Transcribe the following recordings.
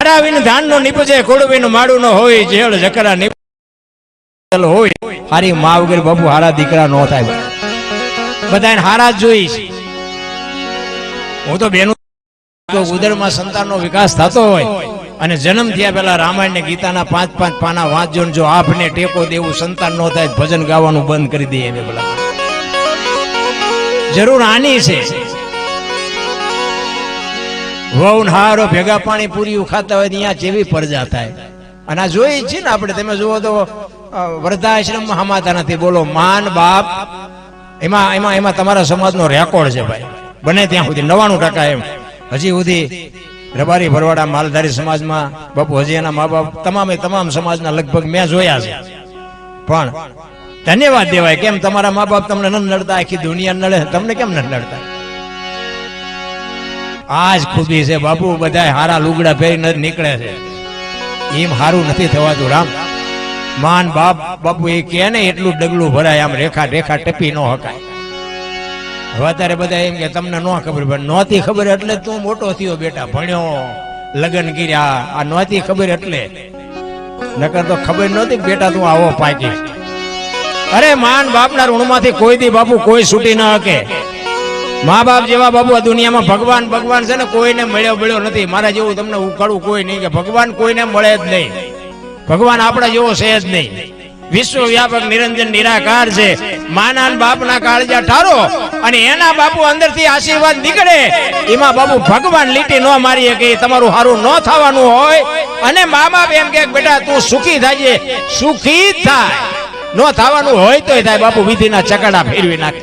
હારાવીને ધાન નો નીપજે કુળવીન માડું નો હોય જેળ જકરા નીપજેલ હોય હારી મા વગર બાપુ હારા દીકરા નો થાય બધાને હારા જ જોઈશ હું તો બેનું ઉદરમાં સંતાનનો વિકાસ થતો હોય અને જન્મ થયા પહેલા રામાયણ ને ગીતાના 5-5 પાના વાંચજો જો આપને ટેકો દેવું સંતાન નો થાય ભજન ગાવાનું બંધ કરી દઈએ અમે ભલા જરૂર આની છે વહુ હારો ભેગા પાણી પૂરી ખાતા હોય ત્યાં જેવી પરજા થાય અને આ જોઈ છે ને આપણે તમે જુઓ તો વૃદ્ધાશ્રમમાં હમાતા નથી બોલો માન બાપ એમાં તમારા સમાજનો રેકોર્ડ છે ભાઈ બને ત્યાં સુધી 99% એમ હજી સુધી રબારી ભરવાડા માલધારી સમાજમાં બાપુ હજી એના મા બાપ તમામ સમાજના લગભગ મેં જોયા છે પણ ધન્યવાદ દેવાય કેમ તમારા મા બાપ તમને ન નડતા આખી દુનિયા નડે તમને કેમ ન નડતા આજ ખૂબી છે બાપુ બધા હારા લુગડા પહેરીને નીકળે છે એમ હારું નથી થવાતું રામ માન બાપ બાપુ એ કે ને એટલું ડગલું ભરાય આમ રેખા ટપી ન હકાય હવે અત્યારે બધા એમ કે તમને ન ખબર પડે નહોતી ખબર એટલે તું મોટો થયો બેટા ભણ્યો લગ્ન કર્યા આ નહોતી ખબર એટલે નકર તો ખબર નહોતી બેટા તું આવો પાકી અરે માન બાપના ઋણમાંથી કોઈ દી બાપુ કોઈ છૂટી ન હકે મા બાપ જેવા બાપુ આ દુનિયામાં ભગવાન છે ને કોઈને મળ્યો નથી મારા જેવું તમને ઉખાડું કોઈ નહીં કે ભગવાન કોઈને મળે જ નહીં ભગવાન આપણા જેવો છે જ નહીં વિશ્વવ્યાપક નિરંજન નિરાકાર છે માના બાપના કાળજા ઠારો અને એના બાપુ અંદરથી આશીર્વાદ નીકળે એમાં બાપુ ભગવાન લીટી ન મારી કે તમારું હારું ન થવાનું હોય અને મા બાપ એમ કે બેટા તું સુખી થાજે સુખી થાય ન થવાનું હોય તોય થાય બાપુ વિધિના ચકડા ફેરવી નાખે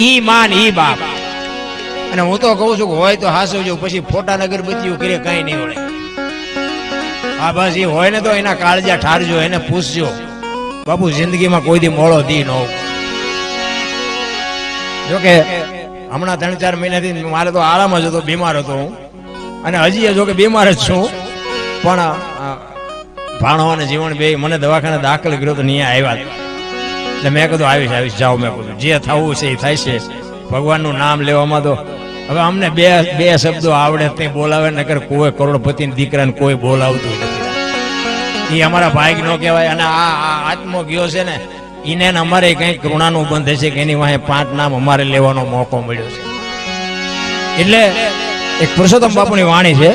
ઈ માન ઈ બાપ અને હું તો કહું છું કે હોય તો હાસવજો પછી ફોટા અગરબત્તીઓ કરે કઈ નહીં વળે હા બસ એ હોય ને તો એના કાળજા ઠારજો એને પૂછજો બાપુ જિંદગીમાં કોઈ દી મોળો દી ન જોકે હમણાં 3-4 મહિનાથી મારે તો આરામ જ હતો બીમાર હતો હું અને હજી જો કે બીમાર જ છું પણ ભાણો અને જીવન બે મને દવાખાને દાખલ કર્યો તો અહીંયા આવ્યા એટલે મેં કીધું આવીશ જાઓ મેં કીધું જે થવું છે એ થાય છે ભગવાનનું નામ લેવામાં તો હવે અમને બે શબ્દો આવડે તે બોલાવે નકર કોઈ કરોડપતિના દીકરાને કોઈ બોલાવતું નથી એ અમારા ભાઈ નો કહેવાય અને આ આત્મો ગયો છે ને એને અમારે કઈ કરુણાનું બંધ છે કે એની વાહે 5 નામ અમારે લેવાનો મોકો મળ્યો છે એટલે એક પુરુષોત્તમ બાપુની વાણી છે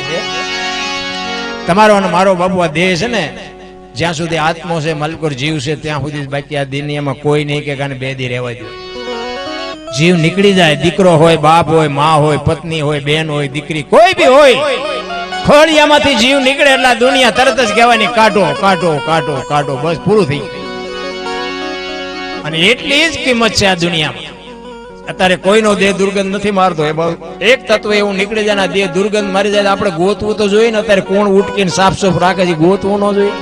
તમારો અને મારો બાપુ આ દેહ છે ને જ્યાં સુધી આત્મો છે મલકોર જીવ છે ત્યાં સુધી બાકી આ દુનિયામાં કોઈ નહીં કે બે દી રહેવા દે જીવ નીકળી જાય દીકરો હોય બાપ હોય મા હોય પત્ની હોય બેન હોય દીકરી કોઈ બી હોય ખોળિયામાંથી જીવ નીકળે એટલે દુનિયા તરત જ કહેવાની કાઢો બસ પૂરું થઈ ગયું અને એટલી જ કિંમત છે આ દુનિયામાં અત્યારે કોઈનો દેહ દુર્ગંધ નથી મારતો એ એક તત્વ એવું નીકળી જાય દેહ દુર્ગંધ મારી જાય આપણે ગોતવું તો જોઈએ ને અત્યારે કોણ ઉટકીને સાફ રાખે છે ગોતવું ન જોઈએ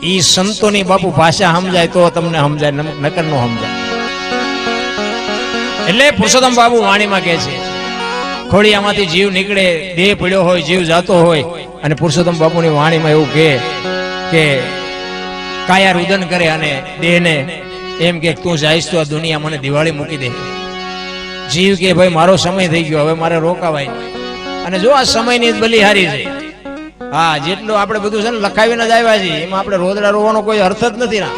ઈ સંતોની બાપુ ભાષા સમજાય તો તમને સમજાય નકર નો સમજાય એટલે પુરુષોત્તમ બાપુ વાણીમાં કહે છે ખોડિયામાંથી જીવ નીકળે દેહ પડ્યો હોય જીવ જાતો હોય અને પુરુષોત્તમ બાપુની વાણીમાં એવું કે કાયા રુદન કરે અને દેહને એમ કે તું જઈશ તો આ દુનિયા મને દિવાળી મૂકી દે જીવ કે ભાઈ મારો સમય થઈ ગયો હવે મારે રોકાવાય અને જો આ સમયની બલિહારી છે હા જેટલું આપણે બધું છે ને લખાવીને જ આવ્યા છીએ એમાં આપણે રોદડા રોવાનો કોઈ અર્થ જ નથી ના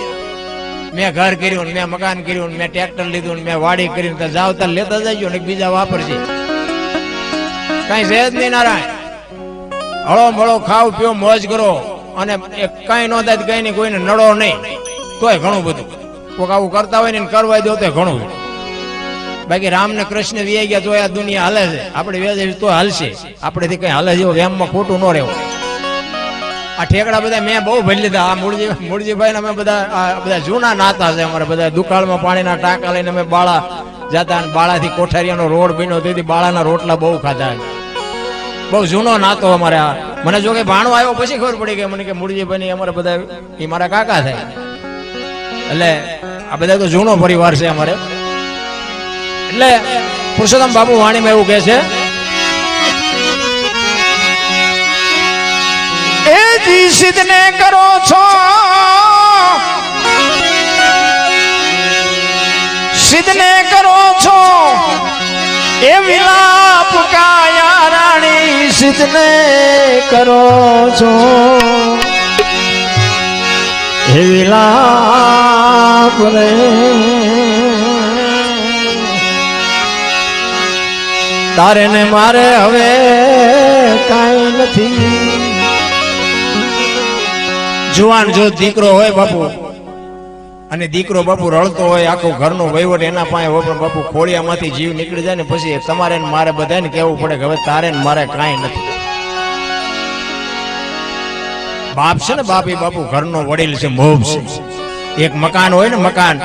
મેં ઘર કર્યું મેં મકાન કર્યું મેં ટ્રેક્ટર લીધું મેં વાડી કરી જાવતા લેતા જજો ને બીજા વાપરશે કઈ છે જ નહીં નારાયણ હળો મળો ખાવ પીઓ મોજ કરો અને કઈ ન થાય કઈ નહીં કોઈને નડો નહીં તોય ઘણું બધું કોઈક આવું કરતા હોય ને કરવા દો તો ઘણું બાકી રામ ને કૃષ્ણ વી ગયા તો આ દુનિયા હાલે છે આપણે વેજ તો હાલશે આપણેથી કઈ હાલે જેવો વેમમાં ખોટું ન રહેવું આ ઠેકડા બધા મેં બહુ ભરી લીધા આ મૂળજીભાઈ અમે બધા જૂના નાતા છે અમારા બધા દુકાળમાં પાણીના ટાંકા લઈને અમે બાળા જતા અને બાળાથી કોઠારીયાનો રોડ બન્યો તેથી બાળાના રોટલા બહુ ખાધા બહુ જૂનો નાતો અમારે આ મને જો કે ભાણો આવ્યો પછી ખબર પડી ગઈ મને કે મૂળજીભાઈ અમારા બધા એ મારા કાકા થાય એટલે આ બધા તો જૂનો પરિવાર છે અમારે એટલે પુરુષોત્તમ બાપુ વાણીમાં એવું કહે છે એ જી સિદ્ધને કરો છો સિદ્ધને કરો છો એ વિલાપ કાયા રાણી સિદ્ધને કરો છો હે વિલાપ રે તારે ને મારે હવે કાંઈ નથી જુવાન જો દીકરો હોય બાપુ અને દીકરો બાપુ રડતો હોય આખો ઘરનો વહીવટ એના પાસે હોય પણ બાપુ ખોળિયામાંથી જીવ નીકળી જાય ને પછી તમારે ને મારે બધાને કહેવું પડે કે હવે તારે ને મારે કાંઈ નથી બાપ છે ને બાપ એ બાપુ ઘરનો વડીલ છે મોભ છે એક મકાન હોય ને મકાન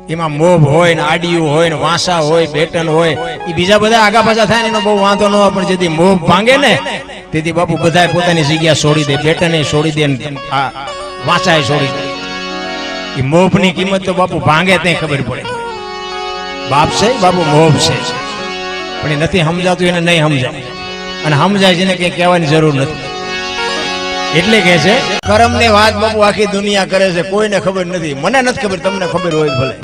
એમાં મોભ હોય ને આડિયું હોય ને વાંસા હોય બેટન હોય એ બીજા બધા આગા પાછા થાય ને એનો બહુ વાંધો ન હોય પણ જેથી મોભ ભાંગે ને તેથી બાપુ બધા પોતાની જગ્યા છોડી દે બેટને છોડી દે આ વાંસા છોડી દે એ મોભ ની કિંમત તો બાપુ ભાંગે ત્યાં ખબર પડે બાપ છે બાપુ મોભ છે પણ એ નથી સમજાતું એને નહીં સમજાય અને સમજાય છે ને કઈ કહેવાની જરૂર નથી એટલે કે છે કર્મ ની વાત બાપુ આખી દુનિયા કરે છે કોઈને ખબર નથી મને નથી ખબર તમને ખબર હોય ભલે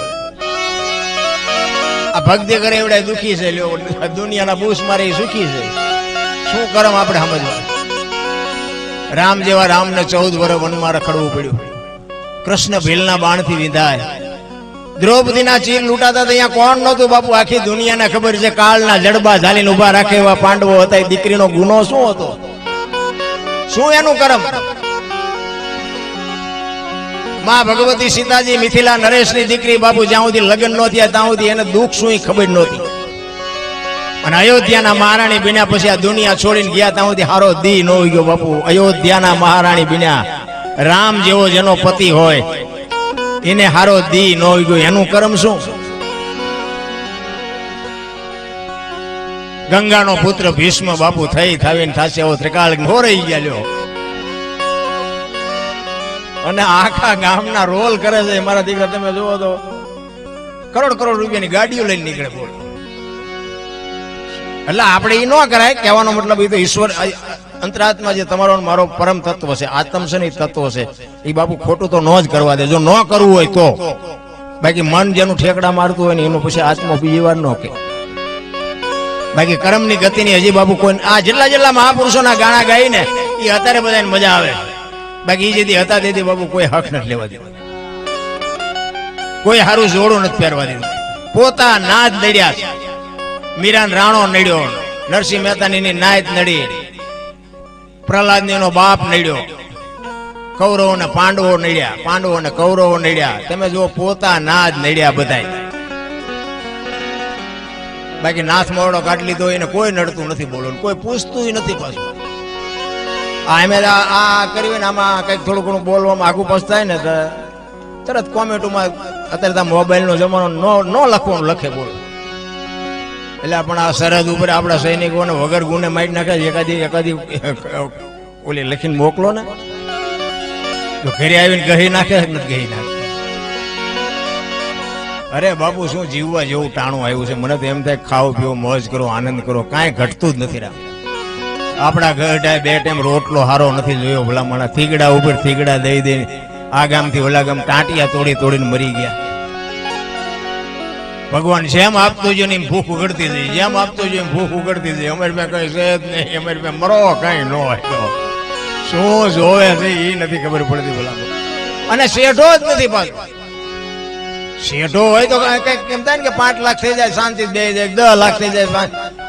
આ ભક્તિ કરે એવડા દુખી છે લ્યો દુનિયાના બૂસ મારે સુખી છે શું કર્મ આપણે સમજવા રામ જેવા રામને 14 વર્ષ વનમાં રખડવું પડ્યું કૃષ્ણ ભીલના બાણથી વિંધાય દ્રૌપદીના ચીર લૂંટાતા અહીંયા કોણ નહોતું બાપુ આખી દુનિયાને ખબર છે કાળના જડબા ઝાલીને ઉભા રાખે એવા પાંડવો હતા દીકરીનો ગુનો શું હતો શું એનું કર્મ માં ભગવતી સીતાજી મિથિલા નરેશની દીકરી બાપુ જ્યાં સુધી લગ્ન ન થયા ત્યાં સુધી એને દુઃખ શું ખબર નહોતી અને અયોધ્યાના મહારાણી બન્યા પછી આ દુનિયા છોડીને ગયા ત્યાં સુધી હારો દી ન હોય ગયો બાપુ અયોધ્યાના મહારાણી બન્યા રામ જેવો જેનો પતિ હોય એને હારો દી ન હોય ગયો એનું કર્મ શું ગંગાનો પુત્ર ભીષ્મ બાપુ થઈ થાવીને થાશે એવો ત્રિકાળ હોરાઈ ગયા લ્યો અને આખા ગામના રોલ કરે છે મારા દીકરા તમે જુઓ તો કરોડ કરોડ રૂપિયાની ગાડીઓ લઈને નીકળે બોલ એટલે આપણે એ ન કરાય કહેવાનો મતલબ એ તો ઈશ્વર અંતરાત્મા જે તમારો મારો પરમ તત્વ છે આત્મ છે ને તત્વ છે એ બાપુ ખોટું તો ન જ કરવા દે જો ન કરવું હોય તો બાકી મન જેનું ઠેકડા મારતું હોય ને એનું પછી આત્મા બીજી વાર ન કે બાકી કર્મની ગતિની હજી બાપુ કોઈ આ જેટલા મહાપુરુષોના ગાણા ગાઈ ને એ અત્યારે બધાને મજા આવે બાકી એ જેથી હતા તેથી બાપુ કોઈ હક નથી લેવા દીધું કોઈ સારું જોડું નથી પહેરવા દીધું પોતા નાદ નડ્યા મીરાન રાણો નડ્યો નરસિંહ મહેતાની નાયત નડી પ્રહલાદ નો બાપ નડ્યો કૌરવો ને પાંડવો નડ્યા પાંડવો ને કૌરવો નડ્યા તમે જો પોતા નાદ નડ્યા બધા બાકી નાથ મોરડો કાઢી લીધો એને કોઈ નડતું નથી બોલો કોઈ પૂછતું નથી પાછું આ કર્યું ને આમાં કઈક થોડું ઘણું બોલવામાં આગુ પાછ થાય ને તરત કોમેન્ટોમાં અત્યારે મોબાઈલ નો જમાનો ન લખવાનું લખે બોલો એટલે પણ આ સરહદ ઉપર આપણા સૈનિકોને વગર ગુને મારી નાખે એકાદી ઓલી લખીને મોકલો ને તો ઘરે આવીને ગહી નાખે નથી ગહી નાખે અરે બાપુ શું જીવવા જેવું ટાણું આવ્યું છે મને તો એમ થાય ખાઓ પીવો મોજ કરો આનંદ કરો કાંઈ ઘટતું જ નથી આપણા ઘર બે ટાઈમ રોટલો હારો નથી જોયો ભલામણા થીગડા ઉપર થીગડા દઈ દઈને આ ગામથી ઓલા ગામ ટાંટિયા તોડીને મરી ગયા ભગવાન જેમ આપતો જો ને ભૂખ ઉગડતી જાય જેમ આપતો જો ભૂખ ઉગડતી જાય અમારી પાસે કઈ છે જ નહીં અમારી પાસે મરો કઈ ન હોય તો શું જોવે છે એ નથી ખબર પડતી ભલામણ અને શેઠો જ નથી પાછો શેઠો હોય તો કઈક કેમ થાય ને કે 5 લાખ થઈ જાય શાંતિ બે જાય 10 લાખ થઈ જાય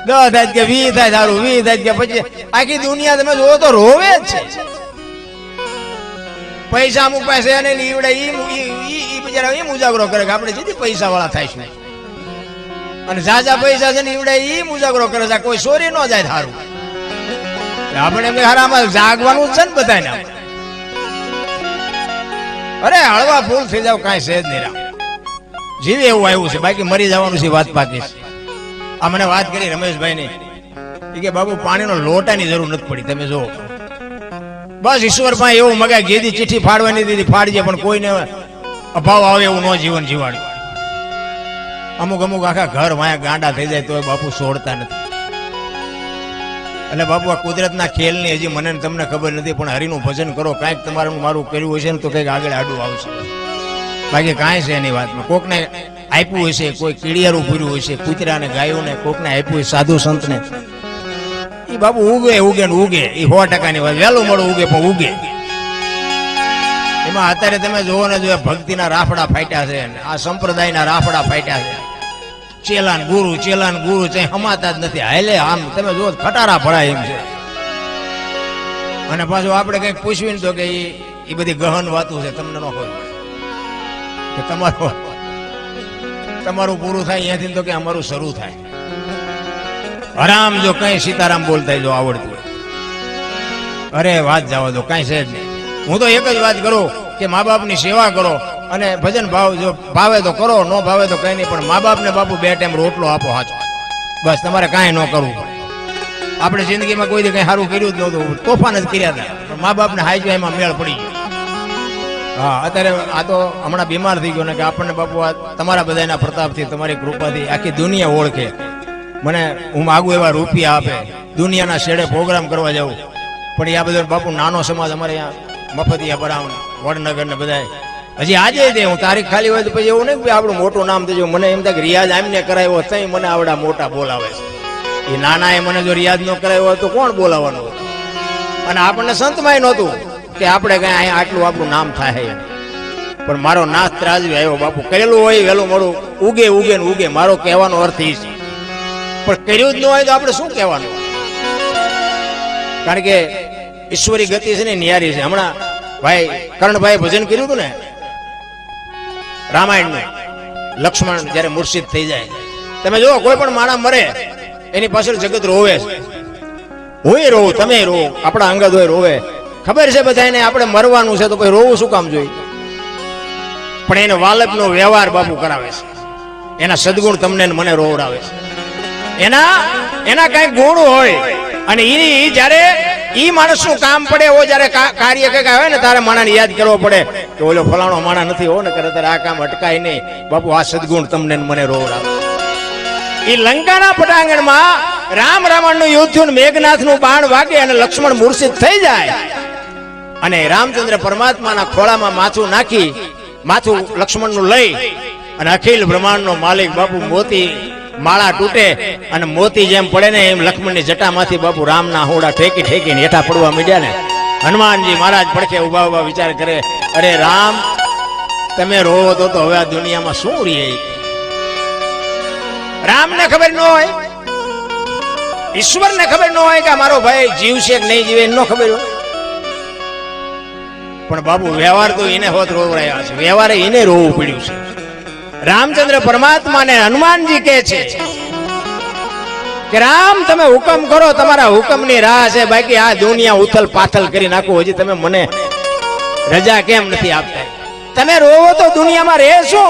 10 થાય કે 20 થાય સારું 20 થાય કે પછી આખી દુનિયા તમે જોવો તો રોવે જ છે પૈસા અમુક પાસે અને ઈવડે ઈ બિચારા એમ ઉજાગરો કરે કે આપણે સીધી પૈસા વાળા થાઈશું અને જાજા પૈસા છે ને ઈવડે ઈ ઉજાગરો કરે છે કોઈ ચોરી ન જાય સારું આપણે એમ હારામાં જાગવાનું જ છે ને બધાને અરે હળવા ફૂલ થઈ જાવ કાંઈ છે જ નહીં રામ જીવે એવું આવ્યું છે બાકી મરી જવાનું છે વાત પાકી છે આ મને વાત કરી રમેશભાઈ ની કે બાબુ પાણીનો લોટાની જરૂર નથી પડી તમે જો બસ ઈશ્વર પાસે એવું મગાય જેદી ચિઠ્ઠી ફાડવાની દીધી ફાડજે પણ કોઈને અભાવ આવે એવું ન જીવન જીવાડ્યું અમુક આખા ઘર વાયા ગાંડા થઈ જાય તો બાપુ છોડતા નથી એટલે બાપુ આ કુદરતના ખેલની હજી મને તમને ખબર નથી પણ હરિનું ભજન કરો કાંઈક તમારું મારું કર્યું હશે ને તો કંઈક આગળ આડું આવશે બાકી કાંઈ છે એની વાતમાં કોકને આપ્યું હશે કોઈ કીડિયારું પૂર્યું હશે કૂતરાને ગાયોને કોકને આપ્યું હોય સાધુ સંતને એ બાપુ ઉગે ઉગે ને ઉગે, એ 100%ની વાત, વહેલું મોડું ઉગે પણ ઉગે. એમાં અત્યારે તમે જોવો ને જો ભક્તિના રાફડા ફાટ્યા છે, આ સંપ્રદાયના રાફડા ફાટ્યા છે. ચેલાન ગુરુ છે, હમાતા જ નથી. હાલે આમ તમે જો ખટારા ભરાય એમ છે. અને પાછું આપણે કઈક પૂછવી ને તો કે એ બધી ગહન વાતો છે, તમને ન ખબર કે તમારું પૂરું થાય અહીંયાથી તો કે અમારું શરૂ થાય. હરામ જો કઈ સીતારામ બોલતા જો આવડતું હોય, અરે વાત જવા દો, કઈ છે જ નહીં. હું તો એક જ વાત કરું કે મા બાપની સેવા કરો અને ભજન ભાવ જો ભાવે તો કરો, ન ભાવે તો કઈ નહીં, પણ મા બાપને બાપુ 2 ટાઈમ રોટલો આપો સાચો. બસ તમારે કાંઈ ન કરવું પડે. આપણે જિંદગીમાં કોઈ કઈ સારું કર્યું જ નહોતું, તોફાન જ કર્યા હતા, પણ મા બાપને હાઈજો એમાં મેળ પડી ગયો. હા, અત્યારે આ તો હમણાં બીમાર થઈ ગયો ને કે આપણને બાપુ આ તમારા બધાના પ્રતાપથી, તમારી કૃપાથી આખી દુનિયા ઓળખે. મને હું માગું એવા રૂપિયા આપે, દુનિયાના શેડે પ્રોગ્રામ કરવા જાઉં, પણ આ બધો બાપુ નાનો સમાજ અમારે અહીંયા મફતિયા બરાવન વડનગર ને બધા હજી આજે દે. હું તારીખ ખાલી હોય તો પછી એવું નહીં કે આપણું મોટું નામ થયું. મને એમ થાય કે રિયાઝ આમને કરાવ્યો તઈ મને આવડા મોટા બોલાવે છે. એ નાના એ મને જો રિયાઝ ન કરાવ્યો તો કોણ બોલાવવાનું? અને આપણને સંતમાંય નહોતું કે આપણે કઈ અહીંયા આટલું આપણું નામ થાય. પણ મારો નાથ ત્રાજવી આવ્યો બાપુ. કરેલું હોય વહેલું મોડું ઉગે ઉગે ને ઉગે, મારો કહેવાનો અર્થ એ છે. પણ કર્યું જ ન હોય તો આપણે શું કહેવાનું? કારણ કે ઈશ્વરી ગતિ છે ને નિયારી છે. હમણાં ભાઈ કર્ણભાઈ ભજન કર્યું હતું ને રામાયણનું, લક્ષ્મણ જયારે મુર્શિદ થઈ જાય, તમે જો કોઈ પણ માણસ મરે એની પાછળ જગત રોવે છે. હું રોવું, તમે રોવો, આપણા અંગત હોય રોવે. ખબર છે બધાને આપણે મરવાનું છે તો પછી રોવું શું કામ જોઈએ? પણ એને વાલપનો વ્યવહાર બાપુ કરાવે છે. એના સદગુણ તમને મને રોવડાવે છે. એના કઈ ગુણ હોય અને એ જયારે ઈ માણસનું કામ પડે એવો જયારે કાર્ય કઈક આવે ને તારે માણસને યાદ કરવો પડે કે ઓલો ફલાણો માણસ નથી હો ને કરે તારે આ કામ અટકાય નહીં. બાપુ આ સદગુણ તમને મને રોવડાવે. એ લંકાના પટાંગણમાં રામ રાવણનું યુદ્ધ થયું, મેઘનાથનું બાણ વાગે અને લક્ષ્મણ મૂર્છિત થઈ જાય અને રામચંદ્ર પરમાત્માના ખોળામાં માથું નાખી, માથું લક્ષ્મણનું લઈ અને અખિલ બ્રહ્માંડનો માલિક બાપુ મોતી માળા તૂટે અને મોતી જેમ પડે ને એમ લક્ષ્મણની જટામાંથી બાપુ રામના હોડા ઠેકી ઠેકીને હેઠા પડવા માંડ્યા ને. હનુમાનજી મહારાજ પડખે ઉભા ઉભા વિચાર કરે, અરે રામ તમે રોવો તો હવે આ દુનિયામાં શું રહે? રામને ખબર ન હોય, ઈશ્વરને ખબર ન હોય કે મારો ભાઈ જીવશે કે નહીં જીવે, ન ખબર હોય. પણ બાપુ વ્યવહાર તો એને હોત રોવડાયા છે, વ્યવહારે એને રોવું પડ્યું છે. રામચંદ્ર પરમાત્માને હનુમાનજી કહે છે કે રામ તમે હુકમ કરો, તમારા હુકમની રાહ છે, બાકી આ દુનિયા ઉથલ પાથલ કરી નાખો. હજી તમે મને રજા કેમ નથી આપતા? તમે રોવો તો દુનિયામાં રહેશો.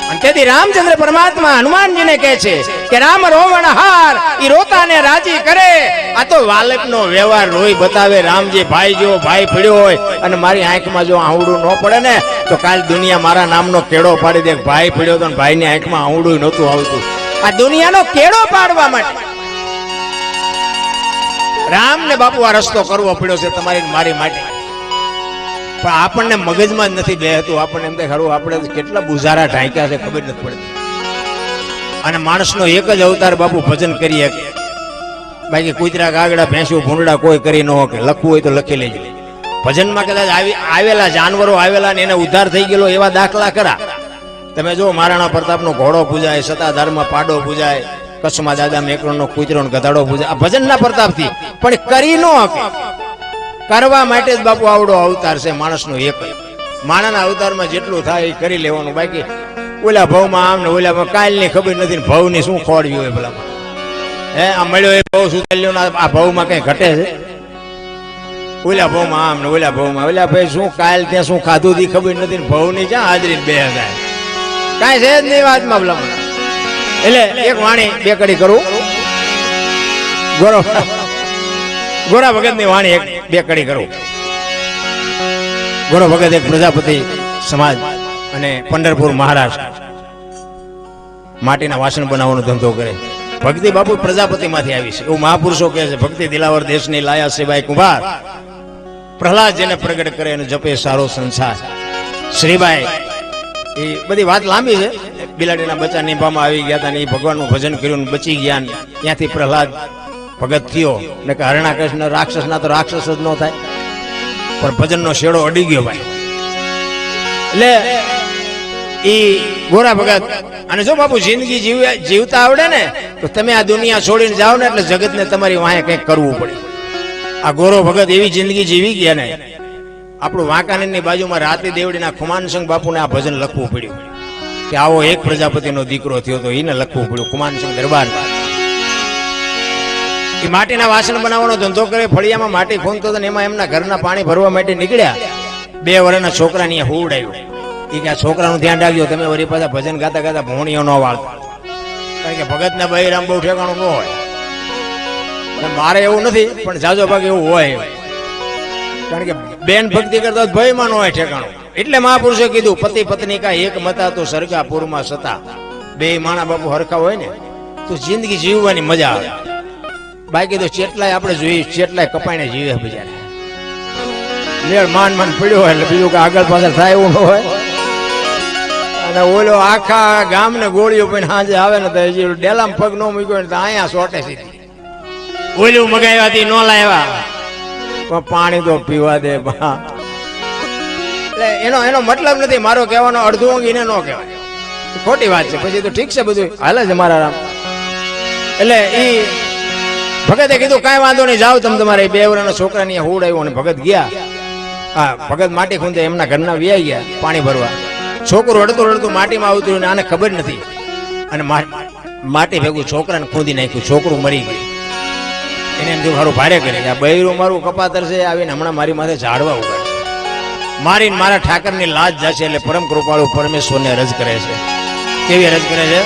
અને તેથી રામચંદ્ર પરમાત્મા હનુમાનજીને કહે છે કે રામ રોવણ હાર ઈ રોતાને રાજી કરે. આ તો વાલકનો વ્યવહાર રોઈ બતાવે. રામજી ભાઈ જો ભાઈ પડ્યો હોય અને મારી આંખમાં જો આંવડું ન પડે ને તો કાલ દુનિયા મારા નામનો કેળો પાડી દે. ભાઈ પડ્યો તો ભાઈની આંખમાં આંવડું નહોતું આવતું. આ દુનિયાનો કેળો પાડવા માટે રામને બાપુ આ રસ્તો કરવો પડ્યો છે તમારી મારી માટે. પણ આપણને મગજમાં જ નથી બેહતું. આપણને એમ થાય ખરું આપણે કેટલા બુઝારા ઢાંક્યા છે ખબર નથી પડતી. અને માણસનો એક જ અવતાર બાપુ ભજન કરીએ, બાકી કૂતરા કાગડા ભેંસું ભૂંડડા કોઈ કરી ન શકે. લખવું હોય તો લખી લેજો. ભજનમાં કદાચ આવેલા જાનવરો આવેલા ને એને ઉદ્ધાર થઈ ગયેલો એવા દાખલા ખરા. તમે જો મહારાણા પ્રતાપનો ઘોડો પૂજાય, સતાધારમાં પાડો પૂજાય, કચ્છમાં દાદા મેકરણનો કૂતરો ગધાડો પૂજાય, આ ભજનના પ્રતાપથી. પણ કરી ન શકે. કરવા માટે જ બાપુ આવડો અવતાર છે માણસનો એક જ. માણાના અવતારમાં જેટલું થાય એ કરી લેવાનું. બાકી ઓલા ભાવમાં આમ ને ઓલા કાલની ખબર નથી ને ભાવની શું ખોડવી હોય ભલામાં. આ મળ્યો એ ભાવ સુધાર્યો, આ ભાવમાં કઈ ઘટે છે? ઓલા ભાવમાં આમ ને ઓલા ભાવમાં ઓલા ભાઈ શું કાલ ત્યાં શું ખાધું હતી ખબર નથી ને ભાવની ક્યાં હાજરી 2000 કાંઈ છે જ નહીં વાતમાં ભલામાં. એટલે એક વાણી બે કડી કરું. ગોરા ભગત ની વાણી એક બે કડી કરું. ગોરો ભગત એક પ્રજાપતિ સમાજ અને પંઢરપુર મહારાષ્ટ્ર માટીના વાસણ બનાવવાનો ધંધો કરે. ભક્તિ બાપુ પ્રજાપતિ માંથી આવી છે એવું મહાપુરુષો કહે છે. ભક્તિ દિલાવર દેશની લાયા સિવાય કુંભાર, પ્રહલાદ જેને પ્રગટ કરે અને જપે સારો સંસાર. શ્રીબાઈ એ બધી વાત લાંબી છે. બિલાડીના બચ્ચા નિભામાં આવી ગયા હતા ને એ ભગવાનનું ભજન કર્યું બચી ગયા. ત્યાંથી પ્રહલાદ ભગત થયો ને કે હરણા કૃષ્ણ રાક્ષસના તો રાક્ષસ જ ન થાય, પણ ભજનનો શેડો અડી ગયો ભાઈ. એટલે ઈ ગોરા ભગત. અને જો બાપુ જિંદગી જીવતા આવડે ને તો તમે આ દુનિયા છોડીને જાઓ ને એટલે જગતને તમારી વાંહે કંઈક કરવું પડે. આ ગોરો ભગત એવી જિંદગી જીવી ગયા ને, આપણું વાંકાનેરની બાજુમાં રાતી દેવડીના ખુમાનસિંહ બાપુને આ ભજન લખવું પડ્યું કે આવો એક પ્રજાપતિનો દીકરો થયો તો એને લખવું પડ્યું. ખુમાનસિંહ દરબાર એ માટીના વાસણ બનાવવાનો ધંધો કરે, ફળિયામાં માટી ખૂંદતો હતો ને એમાં એમના ઘરના પાણી ભરવા માટે નીકળ્યા. 2 વર્ષના છોકરાને અહીંયા હુવડાવ્યો. એ કે આ છોકરાનું ધ્યાન રાખજો, તમે વળી પાછા ભજન ગાતા ગાતા ભોણીઓ ન વાળતા, કારણ કે ભગતના બહિરામ બહુ ઠેકાણું ન હોય. મારે એવું નથી, પણ જાજો ભાગ એવું હોય, કારણ કે બેન ભક્તિ કરતા ભયમાં ન હોય ઠેકાણું. એટલે મહાપુરુષે કીધું પતિ પત્ની કા એક મતા તો સરગાપુરમાં સતા. 2 માણા બાપુ હરખા હોય ને તો જિંદગી જીવવાની મજા આવે. બાકી તો ચેટલાય આપણે જોઈએ, ચેટલાય કપાઈને જીવે બિચારા. લેડ માન પડ્યો હોય એટલે બીજું કે આગળ પાછળ થાય એવું ન હોય. અને ઓલો આખા ગામને ગોળીઓ પણ સાંજે આવે ને તો ડેલામાં પગ ન મૂક્યો ને તો અહીંયા સોટે સીધી. ઓલું મગાવ્યાથી ન લાવ્યા પણ પાણી તો પીવા દે. એટલે એનો મતલબ નથી મારો કહેવાનો અડધું ઊંઘીને ન કહેવાય, ખોટી વાત છે. પછી તો ઠીક છે બધું હાલે છે મારા રામ. એટલે ઈ ભગતે કીધું કાંઈ વાંધો નહીં, જાઓ તમે તમારે 2 વર્ષના છોકરાની હુડ આવ્યો. અને ભગત ગયા. હા, ભગત માટી ખૂંદે એમના ઘરના વ્યાઈ ગયા પાણી ભરવા. છોકરું રડતું રડતું માટીમાં આવતું ને આને ખબર નથી, અને માટી ભેગું છોકરાને ખૂંદી નાખ્યું. છોકરું મરી ગયું. એને એમ જો મારું ભારે કરે, આ બૈરું મારું કપાતર છે, આવીને હમણાં મારી માથે ઝાડવા ઉગાડે, મારીને મારા ઠાકરની લાજ જશે. એટલે પરમ કૃપાળુ પરમેશ્વરને રજ કરે છે. કેવી રજ કરે છે?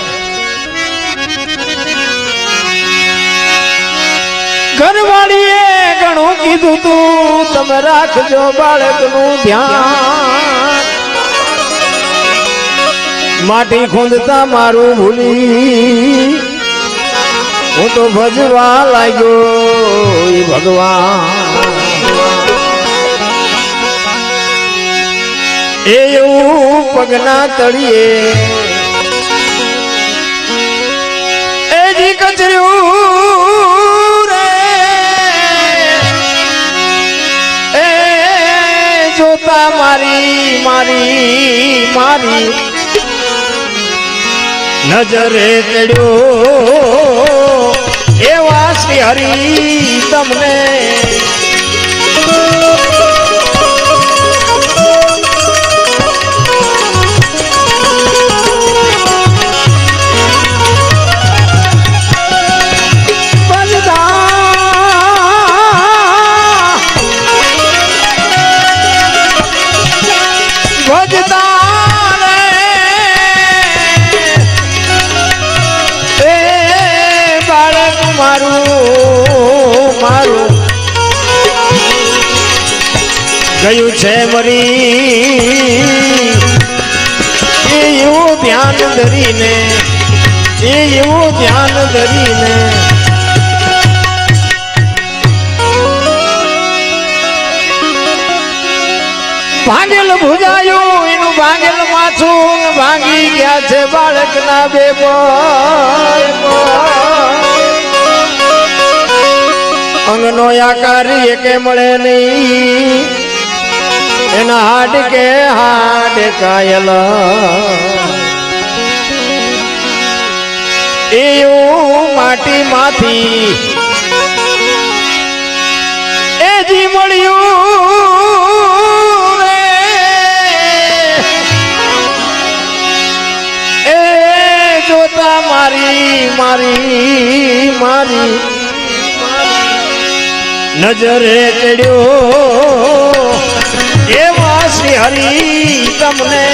ઘરવાળીએ ઘણું કીધું તું, તમે રાખજો બાળકનું ધ્યાન. માટી ખૂંદતા મારું ભૂલી હું તો ભજવા લાગ્યો ભગવાન. એવું પગના તળિયે એ જી કચર્યું રે, એ જોતા મારી મારી મારી નજરે ચડ્યો એવા શ્રી હરી તમને. ગયું છે મરી એવું ધ્યાન ધરીને, એવું ધ્યાન ધરીને ભાંગેલ ભુજાયું એનું ભાંગેલ માથું ભાંગી ગયા છે બાળકના 2 પગ. અંગનો આકાર એકે મળે નહીં, એના હાડ કે હાડ કાયલ. એવું માટી માંથી એ જી મળ્યું રે, એ જોતા મારી મારી મારી નજરે ચડ્યો એવા શ્રી હરી તમને.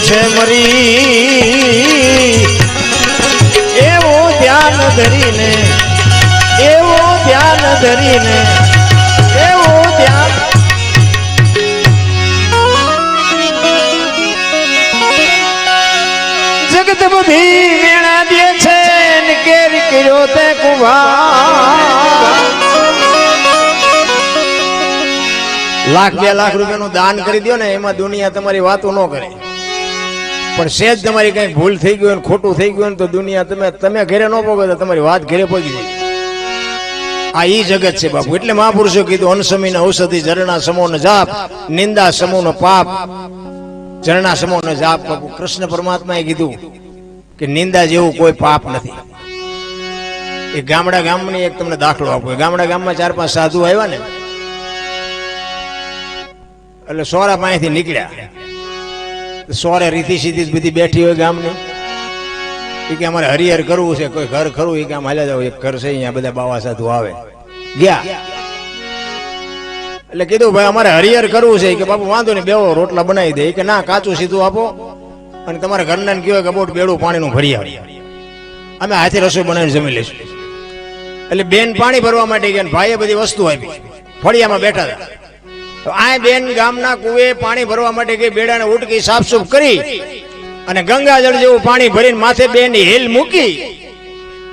છે મરી એવું ધ્યાન ધરીને એવું ધ્યાન ધરીને એવું ધ્યાન જગત બધી વેણા દે છે ને કેરી કર્યો તે કુંભાર લાખ 2 લાખ રૂપિયાનું દાન કરી દો ને એમાં દુનિયા તમારી વાતો ન કરે પણ સેજ તમારી કઈ ભૂલ થઈ ગયું ખોટું થઈ ગયું તો દુનિયા તમે ઘરે ન પોગો તો તમારી વાત ઘરે પહોંચી જાય આ ઈ જગત છે બાપુ એટલે મહાપુરુષો કીધું અનસમીન ઔષધિ ઝરણા સમો ન જાપ નિંદા સમો ન પાપ ઝરણા સમો ન જાપ બાપુ કૃષ્ણ પરમાત્માએ કીધું કે નિંદા જેવું કોઈ પાપ નથી એ ગામની એક તમને દાખલો આપો ગામમાં 4-5 સાધુ આવ્યા ને એટલે સોરા પાસેથી નીકળ્યા સોરે રીતિ સીધી બધી બેઠી હોય ગામની એ કે અમારે હરિહર કરવું છે કોઈ ઘર ખરું એ કે આમ હાલ્યા જાવ એક ઘર છે અહીંયા બધા બાવા સાધુ આવે ગયા એટલે કીધું ભાઈ અમારે હરિહર કરવું છે કે બાપુ વાંધો નહીં બેવો રોટલા બનાવી દે કે ના કાચું સીધું આપો અને તમારા ઘરના કહેવાય કે બોટ બેડું પાણીનું ભરી આવી અમે હાથે રસોઈ બનાવીને જમી લઈશું એટલે બેન પાણી ભરવા માટે ગયા ભાઈએ બધી વસ્તુ આપી ફળિયામાં બેઠા હતા તો આ બેન ગામના કુએ પાણી ભરવા માટે ગઈ બેડાને ઉટકી સાફસૂફ કરી અને ગંગાજળ જેવું પાણી ભરીને માથે બેન હેલ મૂકી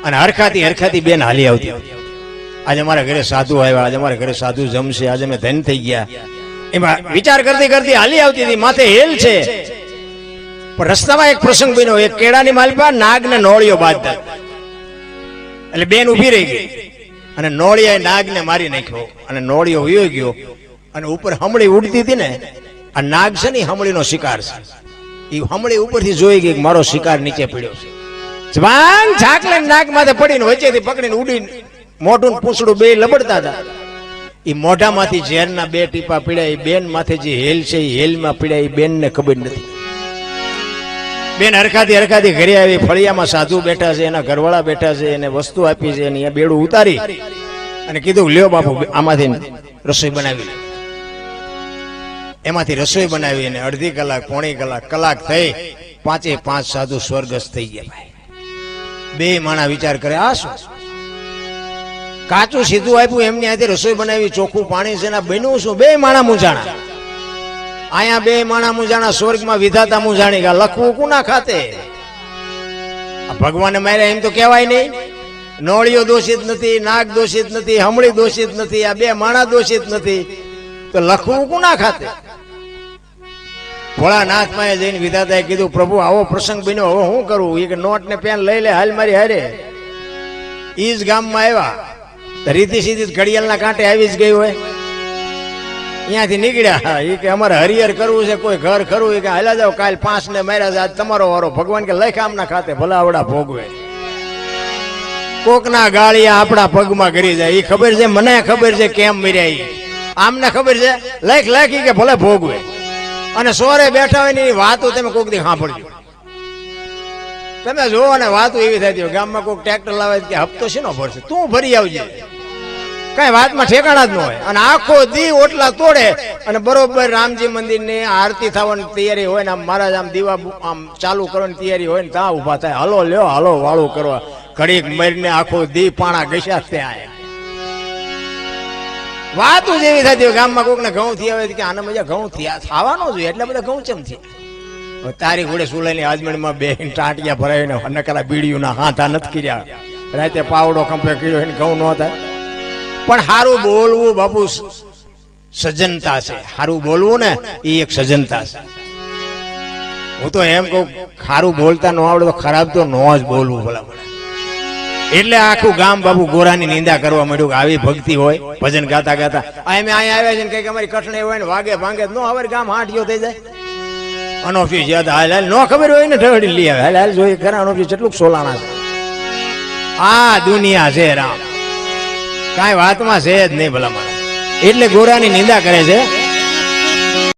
અને હરખાતી બેન હાલી આવતી આજે અમારા ઘરે સાધુ આવ્યા આજે અમારા ઘરે સાધુ જમશે આજે અમે ધન થઈ ગયા એમાં વિચાર કરતી હાલી આવતી હતી માથે હેલ છે પણ રસ્તામાં એક પ્રસંગ બન્યો એક કેળાની માલપા નાગને નોળિયો બાંધતા એટલે બેન ઊભી રહી ગઈ અને નોળિયાએ નાગને મારી નાખ્યો અને નોળિયો વયો ગયો અને ઉપર હમળી ઉડતી હતી ને આ નાગ છે ને હમળીનો શિકાર છે એ હમળી ઉપરથી જોઈ ગઈ કે મારો શિકાર નીચે પડ્યો છે જવાન ઝાકલે નાગ માથે પડીને વચ્ચેથી પકડીને ઉડીને મોઢું પૂંછડું બે લબડતા હતા એ મોઢામાંથી ઝેરના 2 ટીપા પીડ્યા એ બેન માથે જે હેલ છે એ હેલમાં પીડ્યા એ બેનને ખબર નથી બેન હરખાતી ઘરે આવી ફળિયામાં સાધુ બેઠા છે એના ઘરવાળા બેઠા છે એને વસ્તુ આપી છે અહીંયા બેડું ઉતારી અને કીધું લ્યો બાપુ આમાંથી રસોઈ બનાવી એમાંથી રસોઈ બનાવી અને અડધી કલાક પોણી કલાક થઈ 5 સાધુ સ્વર્ગસ્થ થઈ ગયા ભાઈ બે માણા વિચાર કરે આ શું કાચું સીધું આપ્યું એમની હાથે રસોઈ બનાવી ચોખ્ખું પાણી છે ને બન્યું શું બે માણા મૂંઝાણા અહીંયા બે માણા મૂંઝાણા સ્વર્ગમાં વિધાતા મૂંઝાણી ગયા લખવું કુના ખાતે ભગવાને માર્યા એમ તો કહેવાય નહીં નોળિયો દોષિત નથી નાગ દોષિત નથી હમળી દોષિત નથી આ બે માણા દોષિત નથી તો લખવું કુના ખાતે ભોળાનાથ માં જઈને વિધાતાએ કીધું પ્રભુ આવો પ્રસંગ બન્યો હવે શું કરું એ કે નોટ ને પેન લઈ લે હાલ મારી હારે ઈ જ ગામમાં આવ્યા રીતિ સીધી ઘડિયાળના કાંઠે આવી જ ગઈ હોય અહીંયાથી નીકળ્યા એ કે અમારે હરિહર કરવું છે કોઈ ઘર ખરું એ કે હાલ્યા જાવ કાલ 5 ને માર્યા આજ તમારો વારો ભગવાન કે લખ આમના ખાતે ભલા આવડા ભોગવે કોકના ગાળિયા આપણા પગમાં કરી જાય એ ખબર છે મને ખબર છે કેમ મર્યા આમને ખબર છે લખ કે ભલે ભોગવે અને સોરે બેઠા હોય ને એ વાતો તમે કોક દી સાંભળજો તમે જોવો ને વાતો એવી થતી હોય ગામમાં કોઈક ટ્રેક્ટર લાવે કે હપ્તો છે નો ભરશે તું ભરી આવજે કઈ વાતમાં ઠેકાણા જ ન હોય અને આખો દી ઓટલા તોડે અને બરોબર રામજી મંદિરની આરતી થવાની તૈયારી હોય ને મહારાજ આમ દીવા આમ ચાલુ કરવાની તૈયારી હોય ને ત્યાં ઉભા થાય હલો લ્યો હાલો વાળું કરવા ઘડીક મરીને આખો દી પાણા ઘસ્યા ત્યાં વાતો જેવી થતી હોય ગામમાં કોઈક ને ઘઉં થયા હોય કે આના મજા ઘઉં થયા થવાનો જોઈએ એટલે બધા ઘઉં ચમ થયા તારી ઘોડે સુલાઈની આજમણીમાં બે ટાંટિયા ભરાવીને નકરા બીડીઓના હાથા નથી કર્યા રાતે પાવડો કંપે કર્યો એને ઘઉં ન થાય પણ સારું બોલવું બાપુ સજ્જનતા છે સારું બોલવું ને એ એક સજ્જનતા છે હું તો એમ કહું સારું બોલતા ન આવડે તો ખરાબ તો ન જ બોલવું ભલા એટલે આખું ગામ બાપુ ગોરાની નિંદા કરવા માંડ્યું કે આવી ભક્તિ હોય ભજન ગાતા ગાતા અમે અહીંયા આવ્યા છે ને કઈક અમારી કઠણે હોય ને વાગે ભાંગે નો હવે ગામ હાંટીઓ થઈ જાય અનોફી યાદ હાલ ન ખબર હોય ને ઠગડી લઈ આવે હાલ જોઈએ ખરા અનોફી કેટલું સોલાણા છે આ દુનિયા છે રામ કાંઈ વાતમાં છે જ નહીં ભલા મને એટલે ગોરાની નિંદા કરે છે